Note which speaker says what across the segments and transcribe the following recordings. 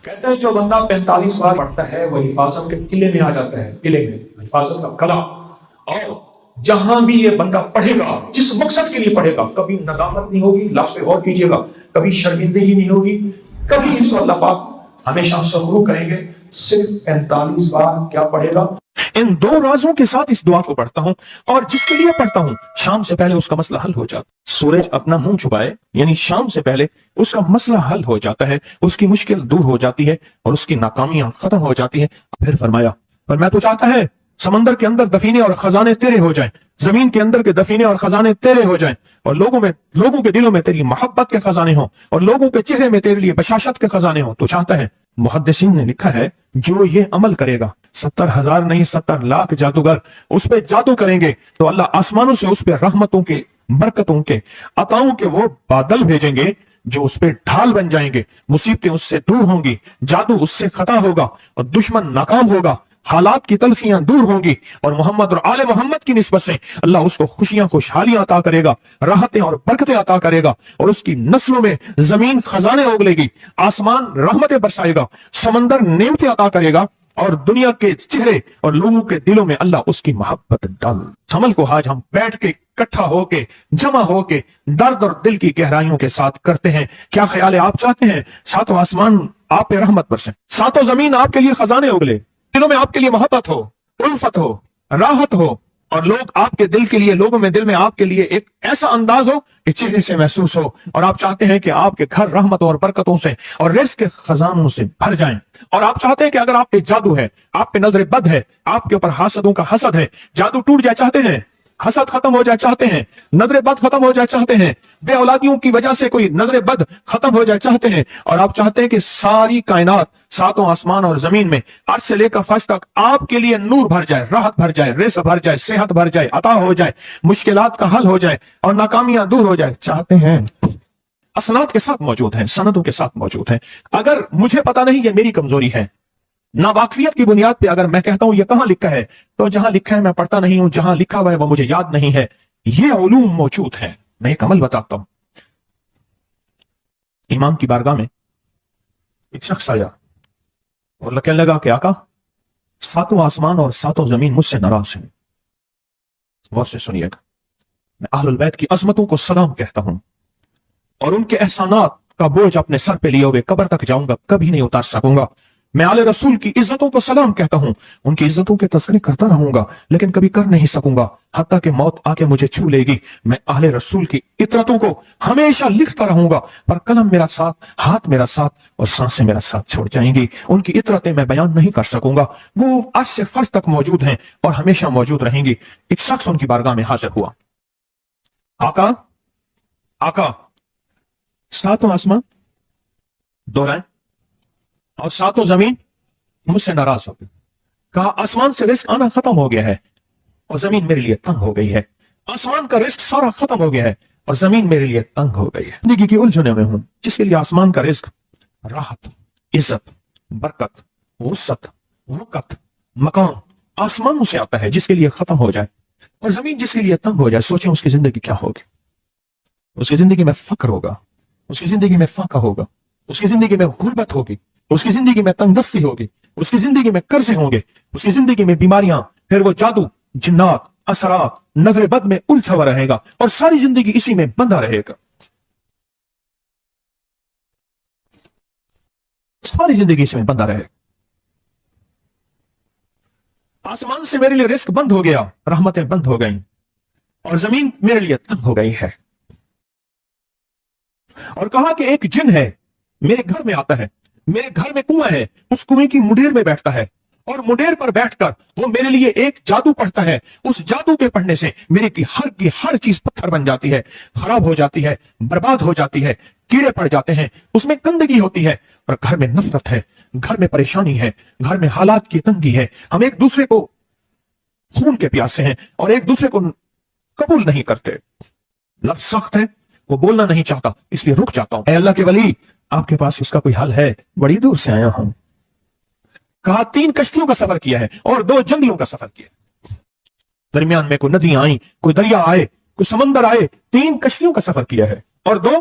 Speaker 1: کہتے ہیں جو بندہ 45 بار پڑھتا ہے وہ حفاظت کے قلعے میں آ جاتا ہے، قلعے میں حفاظت کا قلعہ۔ اور جہاں بھی یہ بندہ پڑھے گا، جس مقصد کے لیے پڑھے گا، کبھی ندامت نہیں ہوگی، لفظ پہ غور کیجیے گا، کبھی شرمندگی نہیں ہوگی، کبھی اس کو اللہ پاک ہمیشہ سرور کریں گے۔ صرف 45 بار کیا پڑھے گا؟ ان دو رازوں کے ساتھ اس دعا کو پڑھتا ہوں، اور جس کے لیے پڑھتا ہوں شام سے پہلے اس کا مسئلہ حل ہو جاتا ہے۔ سورج اپنا منہ چھپائے یعنی شام سے پہلے اس کا مسئلہ حل ہو جاتا ہے، اس کی مشکل دور ہو جاتی ہے اور اس کی ناکامیاں ختم ہو جاتی ہیں۔ پھر فرمایا، پر میں تو چاہتا ہے سمندر کے اندر دفینے اور خزانے تیرے ہو جائیں، زمین کے اندر کے دفینے اور خزانے تیرے ہو جائیں، اور لوگوں کے دلوں میں تیری محبت کے خزانے ہوں، اور لوگوں کے چہرے میں تیرے لیے بشاشت کے خزانے ہوں۔ تو چاہتا ہے، محدثین نے لکھا ہے، جو یہ عمل کرے گا، 70,000 نہیں 70 لاکھ جادوگر اس پہ جادو کریں گے تو اللہ آسمانوں سے اس پہ رحمتوں کے، برکتوں کے، عطاؤں کے وہ بادل بھیجیں گے جو اس پہ ڈھال بن جائیں گے، مصیبتیں اس سے دور ہوں گی، جادو اس سے خطا ہوگا اور دشمن ناکام ہوگا، حالات کی تلخیاں دور ہوں گی، اور محمد اور آل محمد کی نسبت سے اللہ اس کو خوشیاں خوشحالیاں عطا کرے گا، راحتیں اور برکتیں عطا کرے گا، اور اس کی نسلوں میں زمین خزانے اگلے گی، آسمان رحمتیں برسائے گا، سمندر نعمتیں عطا کرے گا، اور دنیا کے چہرے اور لوگوں کے دلوں میں اللہ اس کی محبت ڈال۔ عمل کو آج ہم بیٹھ کے اکٹھا ہو کے جمع ہو کے درد اور دل کی گہرائیوں کے ساتھ کرتے ہیں۔ کیا خیال ہے؟ آپ چاہتے ہیں ساتوں آسمان آپ پہ رحمت برسیں، ساتوں زمین آپ کے لیے خزانے اگلے، دلوں میں آپ کے لیے محبت ہو، الفت ہو، راحت ہو، اور لوگ آپ کے دل کے لیے، لوگوں میں دل میں آپ کے لیے ایک ایسا انداز ہو کہ چہرے سے محسوس ہو، اور آپ چاہتے ہیں کہ آپ کے گھر رحمتوں اور برکتوں سے اور رزق کے خزانوں سے بھر جائیں، اور آپ چاہتے ہیں کہ اگر آپ پہ جادو ہے، آپ پہ نظر بد ہے، آپ کے اوپر حاسدوں کا حسد ہے، جادو ٹوٹ جائے چاہتے ہیں، حسد ختم ہو جائے چاہتے ہیں، نظر بد ختم ہو جائے چاہتے ہیں، بے اولادیوں کی وجہ سے کوئی نظر بد ختم ہو جائے چاہتے ہیں، اور آپ چاہتے ہیں کہ ساری کائنات، ساتوں آسمان اور زمین میں عرش سے لے کر فرش تک آپ کے لیے نور بھر جائے، راحت بھر جائے، رزق بھر جائے، صحت بھر جائے، عطا ہو جائے، مشکلات کا حل ہو جائے اور ناکامیاں دور ہو جائے چاہتے ہیں، اسناد کے ساتھ موجود ہیں، سندوں کے ساتھ موجود ہیں۔ اگر مجھے پتا نہیں، یہ میری کمزوری ہے، ناواقفیت کی بنیاد پہ اگر میں کہتا ہوں یہ کہاں لکھا ہے، تو جہاں لکھا ہے میں پڑھتا نہیں ہوں، جہاں لکھا ہوا ہے وہ مجھے یاد نہیں ہے۔ یہ علوم موجود ہے۔ میں ایک عمل بتاتا ہوں۔ امام کی بارگاہ میں ایک شخص آیا اور کہنے لگا کہ آقا، ساتوں آسمان اور ساتوں زمین مجھ سے ناراض ہیں۔ غور سے سنیے گا، میں اہل البیت کی عظمتوں کو سلام کہتا ہوں، اور ان کے احسانات کا بوجھ اپنے سر پہ لیے ہوئے قبر تک جاؤں گا، کبھی نہیں اتار سکوں گا۔ میں آل رسول کی عزتوں کو سلام کہتا ہوں، ان کی عزتوں کے تذکرے کرتا رہوں گا، لیکن کبھی کر نہیں سکوں گا، حتیٰ کہ موت آ کے مجھے چھو لے گی۔ میں اہل رسول کی عطرتوں کو ہمیشہ لکھتا رہوں گا، پر قلم میرا ساتھ، ہاتھ میرا ساتھ اور سانسیں میرا ساتھ چھوڑ جائیں گی۔ ان کی عطرتیں میں بیان نہیں کر سکوں گا، وہ عرش سے فرش تک موجود ہیں اور ہمیشہ موجود رہیں گی۔ ایک شخص ان کی بارگاہ میں حاضر ہوا، آقا، آقا، ساتوں آسمان دورائیں اور ساتوں زمین مجھ سے ناراض ہو گئی۔ کہا، آسمان سے رزق آنا ختم ہو گیا ہے اور زمین میرے لیے تنگ ہو گئی ہے۔ آسمان کا رزق سارا ختم ہو گیا ہے اور زمین میرے لیے تنگ ہو گئی ہے۔ زندگی کی الجھنوں میں ہوں، جس کے لیے آسمان کا رزق، راحت، عزت، برکت، وسعت، وقت، مقام آسمانوں سے آتا ہے، جس کے لیے ختم ہو جائے، اور زمین جس کے لیے تنگ ہو جائے، سوچیں اس کی زندگی کیا ہوگی۔ اس کی زندگی میں فقر ہوگا، اس کی زندگی میں فاقہ ہوگا، اس کی زندگی میں غربت ہوگی، اس کی زندگی میں تنگ دستی ہوگی، اس کی زندگی میں قرضے ہوں گے، اس کی زندگی میں بیماریاں، پھر وہ جادو، جنات، اثرات، نظر بد میں الجھا ہوا رہے گا، اور ساری زندگی اسی میں بندھا رہے گا، ساری زندگی اس میں بندھا رہے گا۔ آسمان سے میرے لیے رزق بند ہو گیا، رحمتیں بند ہو گئیں، اور زمین میرے لیے تنگ ہو گئی ہے۔ اور کہا کہ ایک جن ہے، میرے گھر میں آتا ہے، میرے گھر میں کنواں ہے، اس کنویں کی منڈیر میں بیٹھتا ہے، اور منڈیر پر بیٹھ کر وہ میرے لیے ایک جادو پڑھتا ہے۔ اس جادو کے پڑھنے سے میرے کی ہر چیز پتھر بن جاتی ہے، خراب ہو جاتی ہے، برباد ہو جاتی ہے، کیڑے پڑ جاتے ہیں، اس میں گندگی ہوتی ہے، اور گھر میں نفرت ہے، گھر میں پریشانی ہے، گھر میں حالات کی تنگی ہے، ہم ایک دوسرے کو خون کے پیاسے ہیں اور ایک دوسرے کو قبول نہیں کرتے۔ لفظ سخت ہے، وہ بولنا نہیں چاہتا، اس لیے رک جاتا ہوں۔ اے اللہ کے ولی، آپ کے پاس اس کا کوئی حل ہے؟ بڑی دور سے آیا ہوں۔ کہا، 3 کشتیوں کا سفر کیا ہے اور 2 جنگلوں کا سفر کیا ہے، درمیان میں کوئی ندیاں آئیں، کوئی دریا آئے، کوئی سمندر آئے، 3 کشتیوں کا سفر کیا ہے اور 2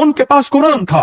Speaker 2: ان کے پاس قرآن تھا,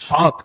Speaker 2: 7,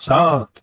Speaker 2: 7.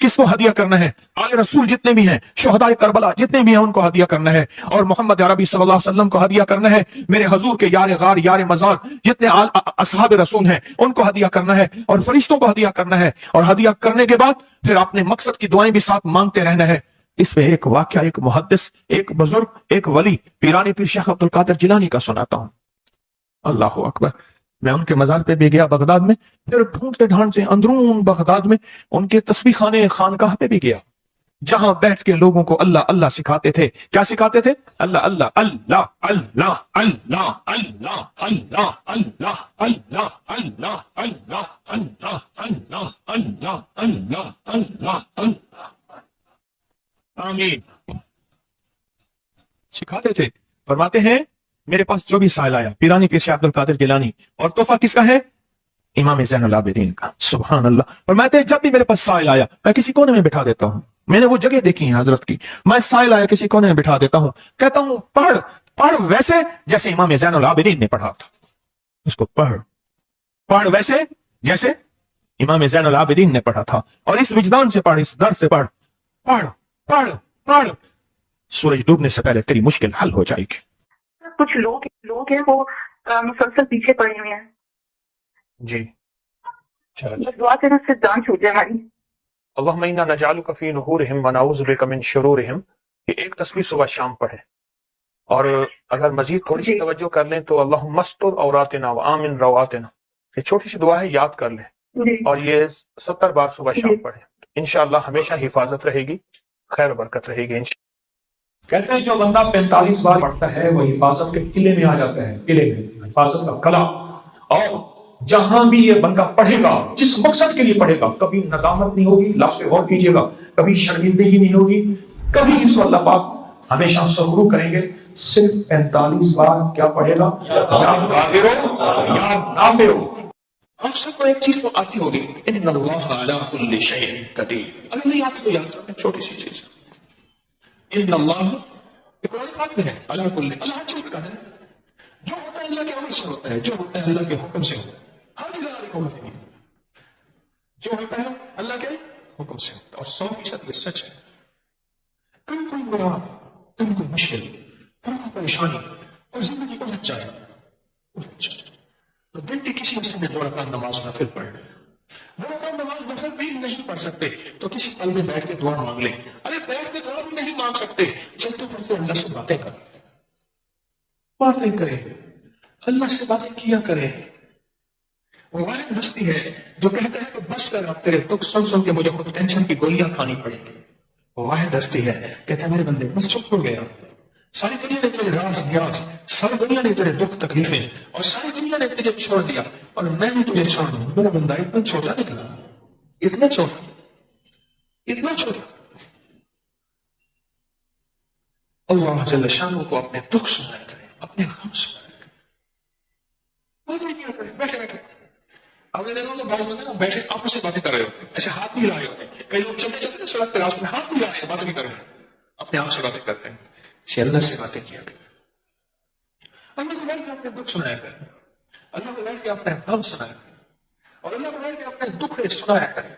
Speaker 2: کس کو ہدیہ کرنا ہے؟ آل رسول جتنے بھی ہیں، شہدائے کربلا جتنے بھی ہیں، ان کو ہدیہ کرنا ہے، اور محمد عربی صلی اللہ علیہ وسلم کو ہدیہ کرنا ہے، میرے حضور کے یار غار یار مزار جتنے اصحاب رسول ہیں ان کو ہدیہ کرنا ہے، اور فرشتوں کو ہدیہ کرنا ہے، اور ہدیہ کرنے کے بعد پھر اپنے مقصد کی دعائیں بھی ساتھ مانگتے رہنا ہے۔ اس میں ایک واقعہ ایک محدث، ایک بزرگ، ایک ولی پیرانی پیر شیخ عبد القادر جیلانی کا سناتا ہوں۔ اللہ اکبر۔ میں ان کے مزار پہ بھی گیا بغداد میں، پھر ڈھونڈتے ڈھانڈتے اندرون بغداد میں ان کے تسبیح خانے خانقاہ پہ بھی گیا، جہاں بیٹھ کے لوگوں کو اللہ اللہ سکھاتے تھے۔ کیا سکھاتے تھے؟ اللہ اللہ اللہ اللہ اللہ اللہ اللہ اللہ اللہ اللہ اللہ اللہ اللہ اللہ اللہ اللہ اللہ آمین سکھاتے تھے۔ فرماتے ہیں میرے پاس جو بھی سائل آیا، پیرانی پیر شیخ عبد القادر جیلانی، اور تحفہ کس کا ہے؟ امام زین العابدین کا۔ سبحان اللہ۔ فرماتے ہیں جب بھی میرے پاس سائل آیا میں کسی کونے میں بٹھا دیتا ہوں، میں نے وہ جگہ دیکھی ہے حضرت کی، میں سائل آیا کسی کونے میں بٹھا دیتا ہوں، کہتا ہوں پڑھ ویسے جیسے امام زین العابدین نے پڑھا تھا، اس کو پڑھ ویسے جیسے امام زین العابدین نے پڑھا تھا، اور اس وجدان سے پڑھ، اس درد سے پڑھ، سورج ڈوبنے سے پہلے تیری مشکل حل ہو جائے گی۔
Speaker 3: کچھ لوگ ہیں وہ مسلسل پیچھے پڑے ہوئے ہیں
Speaker 2: جی
Speaker 3: بس دعا سے اس سے جان چھوٹ جائے ہماری۔
Speaker 1: اللہم انا نجعلک فی نحورہم ونعوذ بک من شرورہم، یہ ایک تسبیح صبح شام پڑھے، اور اگر مزید تھوڑی سی توجہ کر لیں تو اللہم استر عوراتنا وآمن رواتنا، یہ چھوٹی سی دعا ہے، یاد کر لیں، اور یہ 70 بار صبح شام پڑھے، انشاءاللہ ہمیشہ حفاظت رہے گی، خیر و برکت رہے گی انشاءاللہ۔ کہتے ہیں جو بندہ 45 بار پڑھتا ہے وہ حفاظت کے قلعے میں آ جاتا ہے، قلعے میں حفاظت کا قلعہ، اور جہاں بھی یہ بندہ پڑھے گا، جس مقصد کے لیے پڑھے گا، کبھی ندامت نہیں ہوگی، لفظ پہ غور کیجیے گا، کبھی شرمندگی نہیں ہوگی، کبھی اس کو اللہ پاک ہمیشہ سرور کریں گے۔ صرف 45 بار کیا پڑھے گا؟ یا قادر ہو یا نافع ہو۔ آپ سب کو ایک چیز تو آتی ہوگی، ان اللہ علی کل شیء قدیر، اگر نہیں آتی تو یاد رکھیں، چھوٹی سی چیز، ان اللہ، یہ قرآن پاک میں ہے، علی کل، اللہ ہر چیز کا ہے، جو ہوتا ہے اللہ کے امر سے ہوتا ہے، جو ہوتا ہے اللہ کے حکم سے ہوتا ہے، ہر چیز اللہ کے حکم سے، جو ہوتا ہے اللہ کے حکم سے ہوتا ہے، اور 100% یہ سچ ہے۔ کبھی کوئی مراد، کبھی کوئی مشکل، کبھی کوئی پریشانی، اور زندگی الجھ جائے، تو دن کی کسی حصے میں 2 رکعت نماز نفل پڑھ لیں، 2 رکعت نماز نفل بھی نہیں پڑھ سکتے تو کسی پل میں بیٹھ کے دعا مانگ لیں، ارے بیٹھ کے دعا بھی نہیں مانگ سکتے، چلتے پڑھتے اللہ سے باتیں کریں، اللہ سے باتیں کیا کریں۔ وہ واحد ہستی ہے جو کہتا ہے کہ بس کر، اب تیرے دکھ سن سن کے مجھے خود ٹینشن کی گولیاں کھانی پڑیں گی۔ وہ واحد ہستی ہے کہتا ہے میرے بندے بس چپ ہو گیا، ساری دنیا نے تیرے راز نیاز، ساری دنیا نے تیرے دکھ تکلیفیں، اور ساری دنیا نے تجھے چھوڑ دیا، اور میں نے تجھے چھوڑ دیا، میرا بندہ اتنا چھوٹا نکلا، اتنا چھوٹا۔ اللہ جل شانہ کو اپنے دکھ سنایا کرے، اپنے غم سنایا کرے، باتیں کیا کرے، بیٹھے آپ نے دیکھا بعض لوگ نا بیٹھے آپس سے باتیں کر رہے ہوتے ہیں، ایسے ہاتھ بھی ہلا رہے ہوتے ہیں، کئی لوگ چلتے چلتے سڑک پہ راستے میں ہاتھ بھی ہلا رہے ہیں، باتیں بھی کر رہے ہیں، اپنے آپ سے باتیں کرتے ہیں، اسے اللہ سے باتیں کیا کریں، اللہ کو بیٹھ کے اپنے دکھ سنایا کریں، اللہ کو بیٹھ کے اپنے غم سنایا کریں، اور اللہ کو بیٹھ کے اپنے دکھ سنایا کریں۔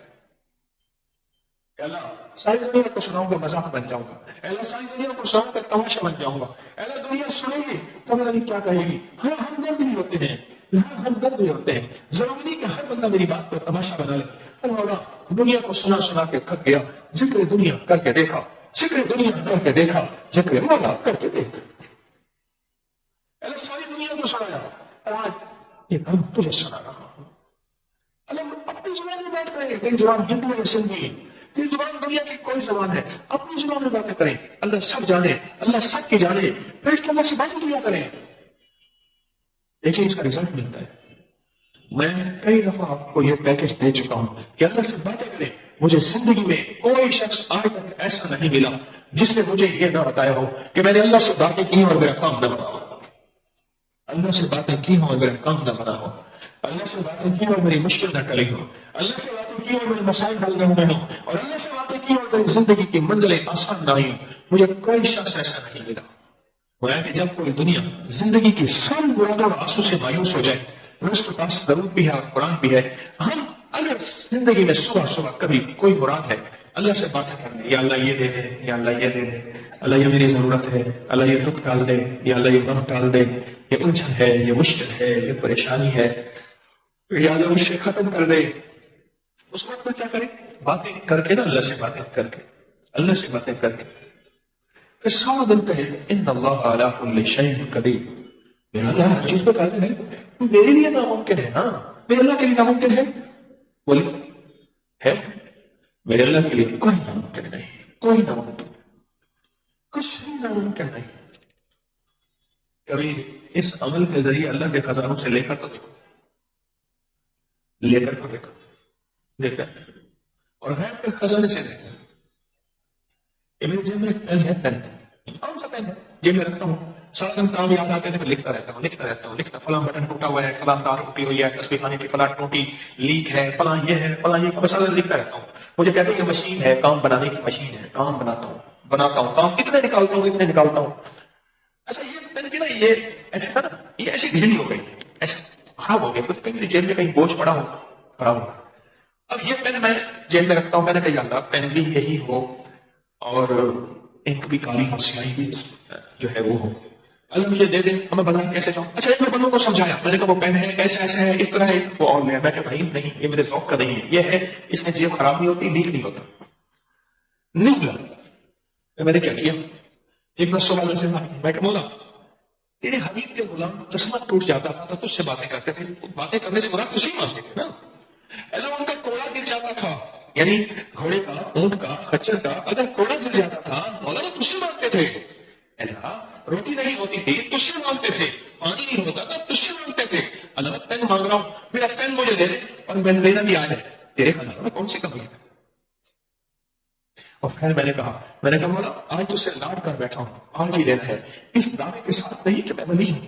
Speaker 1: اے اللہ ساری دنیا کو سناؤں گا مذاق بن جاؤں گا، اے اللہ ساری دنیا کو سناؤں گا تماشا بن جاؤں گا، اے اللہ دنیا سنے گی تو پتہ نہیں کیا کہے گی، ہر ہمدرد بھی ہوتے ہیں، ہمدرد بھی ہوتے ہیں، ضروری نہیں کہ ہر بندہ میری بات کو تماشا بنا لے۔ اے مولا دنیا کو سنا سنا کے تھک گیا، ذکر دنیا کر کے دیکھا، ذکر دنیا کر کے دیکھا، ذکر مولا کر کے دیکھا۔ اے اللہ ساری دنیا کو سنایا اور آج یہ کام تجھے سنا رہا ہوں۔ اللہ اپنی زبان میں بات کریں، تیری زبان ہندی ہے سندھی، تیری زبان دنیا کی کوئی زبان ہے، اپنی زبان میں باتیں کریں، اللہ سب جانے، اللہ سب کی جانے، بیٹھ کے اللہ سے باتیں کیا کریں، دیکھیں اس کا رزلٹ ملتا ہے۔ میں کئی دفعہ آپ کو یہ پیکج دے چکا ہوں کہ اللہ سے باتیں کریں۔ مجھے زندگی میں کوئی شخص آج تک ایسا نہیں ملا جس نے مجھے یہ نہ بتایا ہو کہ میں نے اللہ سے باتیں کی اور میرا کام نہ بنا ہو، اللہ سے باتیں کی ہوں اور میرا کام نہ بنا ہو، اللہ سے باتیں کی اور میری مشکل نہ ٹلی ہو، اللہ سے باتیں کی اور میرے مسائل حل نہ ہوئے ہوں، اور اللہ سے باتیں کی اور میری زندگی کی منزلیں آسان نہ ہوئی ہوں۔ مجھے کوئی شخص ایسا نہیں ملا۔ گویا کہ جب کوئی دنیا زندگی کی ساری مرادوں اور آنسوں سے مایوس ہو جائے، اس کے پاس درود بھی ہے اور قرآن بھی ہے، ہم اگر زندگی میں صبح صبح کبھی کوئی مراد ہے
Speaker 2: اللہ سے باتیں کرنے، یا اللہ یہ دے دے، یا اللہ یہ دے دے، اللہ یہ میری ضرورت ہے، اللہ یہ دکھ ٹال دے، یا اللہ یہ غم ٹال دے، یہ الجھن ہے، یہ مشکل ہے، یہ پریشانی ہے، یا اللہ مجھ سے ختم کر دے. اس وقت میں کیا کریں؟ باتیں کر کے نا، اللہ سے باتیں کر کے، اللہ سے باتیں کر کے پھر سارا دن کہے ان اللہ علی کل شیء قدیر، میرا اللہ ہر چیز پہ قادر ہے، میرے لیے ناممکن ہے نا، میرے اللہ کے لیے ناممکن ہے. بولے ہے؟ میرے اللہ کے لیے کوئی ناممکن نہیں، کوئی ناممکن، کچھ بھی ناممکن نہیں. کبھی اس عمل کے ذریعے اللہ کے خزانوں سے لے کر تو دیکھو، لے کر تو دیکھو، دیکھتا ہے اور غیب کے خزانے سے دیکھتا ہے. یہ میرے جیب میں ایک پین ہے، پین کون سا پین ہے جیب میں رکھتا ہوں، سارا دن کام یاد آتے ہیں تو لکھتا رہتا ہوں، لکھتا رہتا ہوں، لکھتا، فلاں بٹن ٹوٹا ہوا ہے، فلاں تار ٹوٹی ہوئی ہے، تصویر خانے کی فلاں ٹوٹی لیک ہے، فلاں یہ ہے، فلاں یہ، میں سارا دن لکھتا رہتا ہوں. مجھے کہتے ہیں یہ مشین ہے، کام بنانے کی مشین ہے، کام بناتا ہوں، کام اتنے نکالتا ہوں، اتنے نکالتا ہوں. اچھا یہ پین کی نا، یہ ایسے تھا نا، یہ ایسی ڈھیلی ہو گئی، ایسے خراب ہو گیا، کچھ میری جیب میں کہیں بوجھ پڑا ہو، خراب ہو گیا. اب یہ پین میں جیب میں رکھتا ہوں، میں نے کہا یا اللہ پین بھی یہی ہو اور انک بھی کالی ہو، سیاہی بھی جو ہے وہ ہو، اللہ مجھے دے دے، ہمیں بازار کیسے جاؤں. اچھا ایک میں بندوں کو سمجھایا، میں نے کہا وہ پین ہے ایسے ایسے ہے، اس طرح ہے، وہ اور لیا. میں کہا بھائی نہیں، یہ میرے ذوق کا نہیں ہے، یہ ہے اس میں جیب خراب نہیں ہوتی، لیک نہیں ہوتا، نہیں ہوا. میں نے کیا کیا، ایک بار صبح سے میں کہ مولا تیرے حبیب کے غلام قسمت ٹوٹ جاتا تھا تو تجھ سے باتیں کرتے تھے، باتیں کرنے سے مراد خوشی مانتے تھے نا. اللہ ان کا کوڑا گر جاتا تھا، یعنی گھوڑے کا، اونٹ کا، خچر کا اگر کوڑا گر جاتا تھا مولا تو تجھ سے مانگتے تھے. اللہ روٹی نہیں ہوتی تھی تجھ سے مانگتے تھے، پانی نہیں ہوتا تھا تجھ سے مانگتے تھے. اللہ میں پین مانگ رہا ہوں، میرا پین مجھے دے دے اور میں لینا بھی آ جائے، تیرے خزانوں میں کون سی کمی ہے. اور پھر میں نے کہا مولا آج تو سے لاڈ کر بیٹھا ہوں، آج ہی لینا ہے، اس دعوے کے ساتھ نہیں کہ میں ولی ہوں.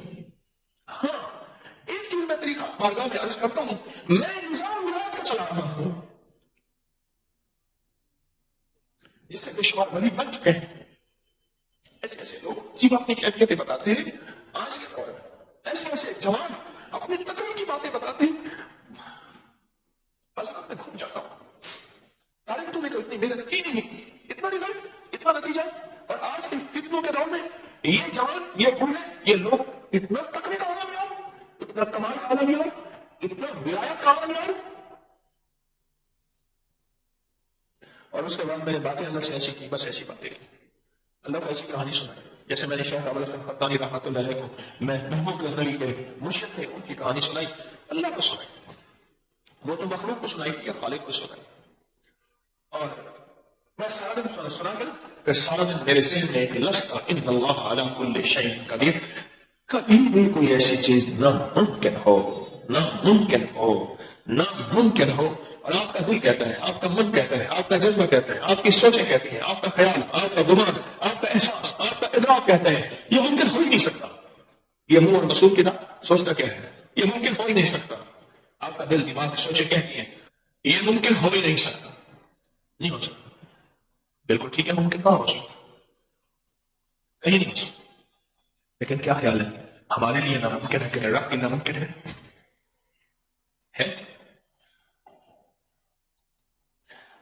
Speaker 2: ہاں ایک چیز میں تیری بارگاہ میں عرض کرتا ہوں، میں نظام ولایت کا چلا رہا ہوں، جس سے بے شمار ولی بن چکے ہیں. ایسے ایسے لوگ جب اپنی کیفیتیں بتاتے ہیں، آج کے دور میں ایسے ایسے جوان اپنی تقوی کی باتیں بتاتے ہیں، بازار میں گھوم جاتا ہوں، تاریخ تو نے تو اتنی محنت کی نہیں، اتنا رزلٹ، اتنا نتیجہ. اور آج کے فتنوں کے دور میں یہ جوان، یہ بوڑھے، یہ لوگ اتنا تقوی کا عالم یار، اتنا کمال کا عالم یار، اتنا ولایت کا عالم یار. اور اس کے بعد میں نے باتیں اللہ سے ایسی کی، بس ایسی باتیں کی. اللہ کو ایسی کہانی سنائی، جیسے میں نے شیخ ابو الحسن خطانی رحمۃ اللہ علیہ کو، میں محمود غزنوی کے مرشد تھے، ان کی کہانی سنائی، اللہ کو سنائی. وہ تو مخلوق کو سنائی یا خالق کو سنائی. اور میں سارا دن سنا کر کہ سارا دن میرے ذہن میں ایک لفظ تھا، ان اللہ علی کل شیء قدیر. کبھی بھی کوئی ایسی چیز ناممکن ہو، ناممکن ہو، ناممکن ہو. اور آپ کا دل کہتا ہے، آپ کا من کہتا ہے، آپ کا جذبہ کہتا ہے، آپ کی سوچیں کہتی ہیں، آپ کا خیال، آپ کا گمان، آپ کا احساس، آپ کا ادراک کہتا ہے یہ ممکن ہو ہی نہیں سکتا. یہ منہ اور مسور کی نہ سوچتا کیا ہے، یہ ممکن ہو ہی نہیں سکتا. آپ کا دل، دماغ، سوچیں کہتی ہیں یہ ممکن ہو ہی نہیں سکتا، نہیں ہو سکتا. بالکل ٹھیک ہے، ممکن نہ ہو سکتا، کہیں نہیں ہو سکتا. لیکن کیا خیال ہے، ہمارے لیے ناممکن ہے کہ رب کی ناممکن ہے؟ ہے.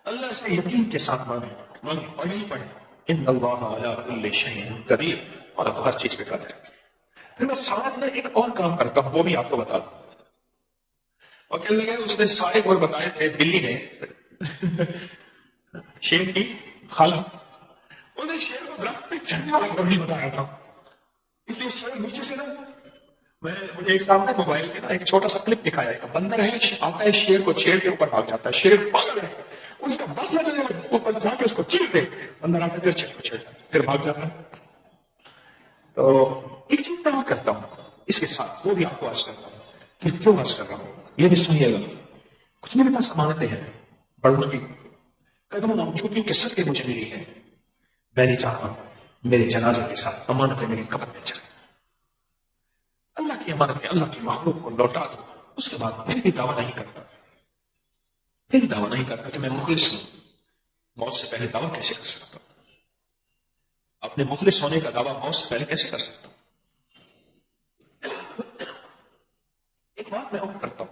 Speaker 2: اللہ سے یقین کے ساتھ مانگے اور یہی پڑھیں ان اللہ علی کل شیء قدیر، اور آپ ہر چیز پہ قادر ہے. پھر میں ساتھ میں ایک اور کام کرتا ہوں، وہ بھی آپ کو بتا دوں. اور کہنے لگے اس نے سارے گور بتائے تھے، بلی نے شیر کی خالہ، انہیں شیر کو درخت پہ چڑھنے والا گور نہیں بتایا تھا، اس لیے شیر نیچے سے نہ. مجھے ایک سامنے موبائل کے نا ایک چھوٹا سا کلپ دکھایا، ایک بندر ہے آتا ہے شیر کو چھیڑ کے اوپر بھاگ جاتا ہے، شیر پاگل ہے، اس کا بس نہ چلے اوپر جا کے اس کو چیر دے، بندر آتا ہے پھر شیر کو چھیڑتا ہے، پھر بھاگ جاتا ہے. تو ایک چیز میں اور کرتا ہوں اس کے ساتھ، وہ بھی آپ کو عرض کرتا ہوں کہ کیوں عرض کر رہا ہوں، یہ بھی سنیے گا. کچھ میرے پاس امانتیں ہیں بڑوں کی، قدموں چھوٹیوں کے صدقے مجھے ملی ہے، میں نہیں چاہتا میرے جنازے کے ساتھ امانتیں میری قبر میں چلیں. اللہ کی امانتیں اللہ کی مخلوق کو لوٹا دو. اس کے بعد پھر بھی دعویٰ نہیں کرتا، پھر بھی دعویٰ نہیں کرتا کہ میں مخلص ہوں. موت سے پہلے دعویٰ کیسے کر سکتا ہوں؟ اپنے مخلص ہونے کا دعویٰ موت سے پہلے کیسے کر سکتا ہوں؟ ایک بات میں اور کرتا ہوں،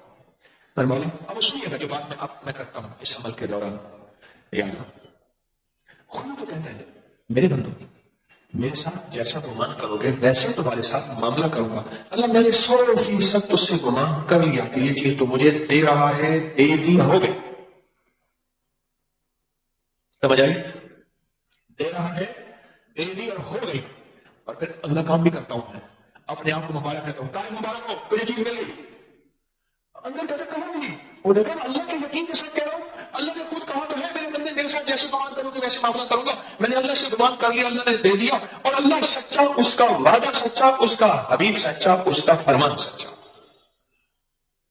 Speaker 2: اب سنیے گا جو بات میں کرتا ہوں اس عمل کے دوران. یا خدا تو کہتا ہے میرے بندو میرے ساتھ جیسا گمان کرو گے ویسے تمہارے ساتھ معاملہ کروں گا. اللہ میں نے 100% تجھ سے گمان کر لیا کہ یہ چیز تو مجھے دے رہا ہے, دے دی, ہو گئی. سمجھ آئی؟ دے رہا ہے, دے دی اور ہو گئی. اور پھر اللہ کام بھی کرتا ہوں, میں اپنے آپ کو مبارک کہتا ہوں, تارے مبارک ہو تجھے چیز مل گئی. اندر کہتے کہاں ملی؟ وہ دیکھا اللہ کے یقین کے ساتھ کہہ رہا ہوں, اللہ نے خود کہا تو ہے میرے بندے میرے ساتھ جیسے گمان کرو گے ویسے معاملہ کروں گا. میں نے اللہ سے گمان کر لیا, اللہ نے دے دیا. اور اللہ سچا, اس کا وعدہ سچا, اس کا حبیب سچا, اس کا فرمان سچا.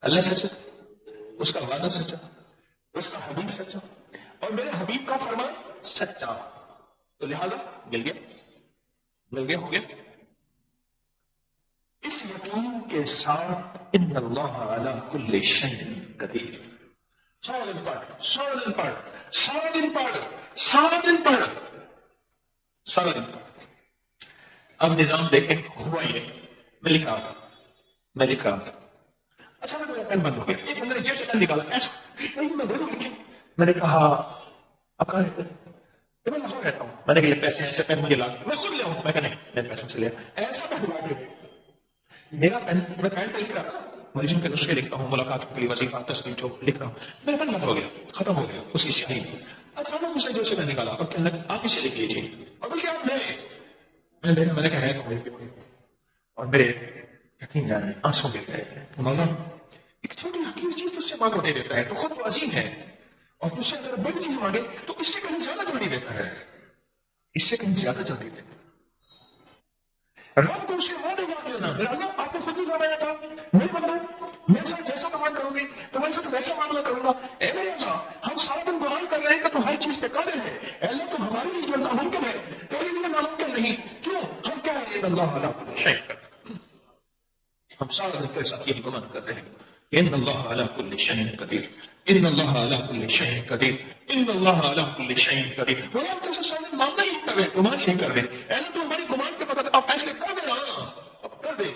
Speaker 2: اللہ سچا, اس کا وعدہ سچا, اس کا حبیب سچا, اور میرے حبیب کا فرمان سچا. تو لہذا مل گیا, مل گیا, ہو گیا. اس یقین کے ساتھ ان اللہ علی کل شیء قدیر. سارا دن پڑھ, سارا دن پڑھ, سارا دن پڑھ, سارا دن پڑھ, سارا دن پڑھ. اب نظام دیکھیں, ہوا یہ میں لکھ رہا تھا, میں لکھ رہا تھا, اچھا میرا پین بند ہو گیا. ایک بندے نے جیب سے پین نکالا, ایسا نہیں میں دے دوں لکھیں. میں نے کہا اب کہاں رہتے ہیں؟ میں لاہور رہتا ہوں. میں نے کہا یہ پیسے ایسے پین مجھے لا, میں خود لے آؤں. میں کہا نہیں, میں پیسوں سے لیا. ایسا پین لا کے میرا پین, میں پین پہ لکھ رہا تھا, مریضوں کے نسخے لکھتا ہوں, ملاقات کے لیے وظیفہ تصدیق جو لکھ رہا ہوں. میرا پین بند ہو گیا, ختم ہو گیا, اس کی سیاہی. اچانک مجھے جو سے میں نکالا اور کہنے لگا آپ اسے لکھ لیجیے, اور بلکہ آپ لیں. میں نے کہا ہے تو, اور میرے یقین جانے آنسوں گر گئے. مولا ایک چھوٹی حقیقی چیز تو اس سے مانگو دے دیتا ہے, تو خود تو عظیم ہے, اور تجھ سے اگر بڑی چیز مانگے تو اس سے کہیں زیادہ جلدی دیتا ہے, اس سے کہیں زیادہ جلدی دیتا ہے. رب کو اسے موڈے یاد لینا. میرا اللہ آپ نے خود بھی فرمایا تھا میرے بندو میرے ساتھ جیسا گمان کرو گے تمہارے ساتھ ویسا معاملہ کروں گا. اے میرے اللہ ہم سارا دن گمان کر رہے ہیں کہ تم ہر چیز پہ قادر ہے. اے اللہ تم ہمارے لیے جو ناممکن ہے تیرے لیے ناممکن نہیں. کیوں؟ ہم کہہ رہے ہیں اللہ علی کل شیء قدیر. ہم سارا دن تیرے ساتھ یہی گمان کر رہے ہیں, ان اللہ علی کل شیء قدیر, ان اللہ علی کل شیء قدیر, ان اللہ علی کل شیء قدیر. وہ ہم تم سے سارے معاملہ ہی کر رہے ہیں, گمان ہی کر رہے ہیں. اے اللہ تو ہماری گمان کے پتہ آپ فیصلے کر دے رہا, اب کر دے.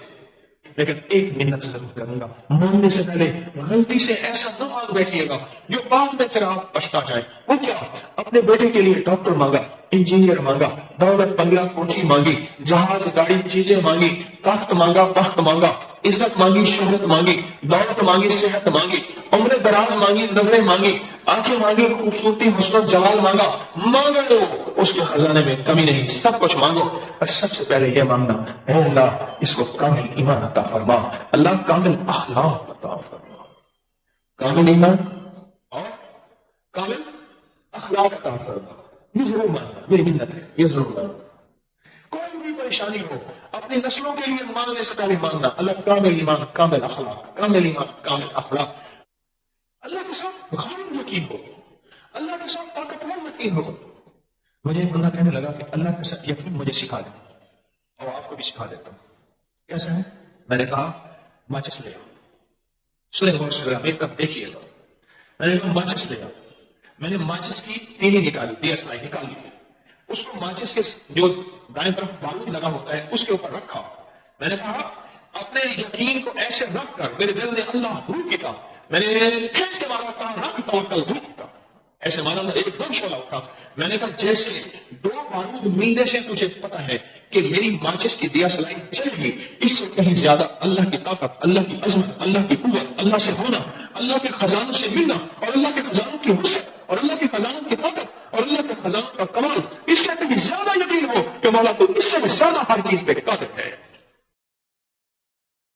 Speaker 2: لیکن ایک منت ضرور کروں گا, مانگنے سے پہلے غلطی سے ایسا نہ مانگ بیٹھیے گا جو بعد میں پھر آپ پچھتا جائیں. وہ کیا؟ اپنے بیٹے کے لیے ڈاکٹر مانگا, انجینئر مانگا, دولت بنگلہ کوٹھی مانگی, جہاز گاڑی چیزیں مانگی, تخت مانگا, بخت مانگا, عزت مانگی, شہرت مانگی, دولت مانگی, صحت مانگی, عمر دراز مانگی, نظریں مانگی, آنکھیں مانگی, خوبصورتی, حسن و جلال مانگا. مانگا دو, اس کے خزانے میں کمی نہیں, سب کچھ مانگو. اور سب سے پہلے یہ مانگنا, اے اللہ اس کو کامل ایمان عطا فرما, اللہ کامل اخلاق عطا فرما. کامل ایمان اور کامل اخلاق عطا فرما. یہ ضرور مانگنا, میری منت ہے, یہ ضرور مانگنا. کوئی بھی پریشانی ہو اپنی نسلوں کے لیے مانگنے سے پہلے مانگنا, اللہ کامل ایمان, کامل اخلاق, کامل ایمان, کامل اخلاق. اللہ کے ساتھ غالب یقین ہو, اللہ کے ساتھ طاقتور یقین ہو. مجھے ایک بندہ کہنے لگا کہ اللہ کے ساتھ یقین مجھے سکھا دے, اور آپ کو بھی سکھا دیتا ہوں. کیسا ہے؟ میں نے کہا ماچس لے آؤ. سنیں غور سے, میری طرف دیکھیے گا. میں نے کہا ماچس لے آؤ. میں نے ماچس کی تیلی نکالی, دیا سلائی نکالی, اس کو ماچس کے جو دائیں طرف بارود لگا ہوتا ہے اس کے اوپر رکھا. میں نے کہا اپنے یقین کو ایسے رکھ کر, میرے دل نے اللہ روح کی کہا, میں نے کھینچ کے مارا, کہا رکھ توکل روح کا, ایسے مانا ایک دم شعلہ اٹھا. میں نے کہا جیسے دو بارود ملنے سے تجھے پتا ہے کہ میری ماچس کی دیا سلائی چلے گی, اس سے کہیں زیادہ اللہ کی طاقت, اللہ کی عظمت, اللہ کی قوت, اللہ سے ہونا, اللہ کے خزانوں سے ملنا, اور اللہ کے خزانوں کی وسعت, اور اللہ کے خزانوں کی طاقت, اور اللہ کے خزانوں کا کمال, اس سے کہیں زیادہ یقین ہو کہ مولا تو اس سے بھی زیادہ ہر چیز پہ قادر ہے.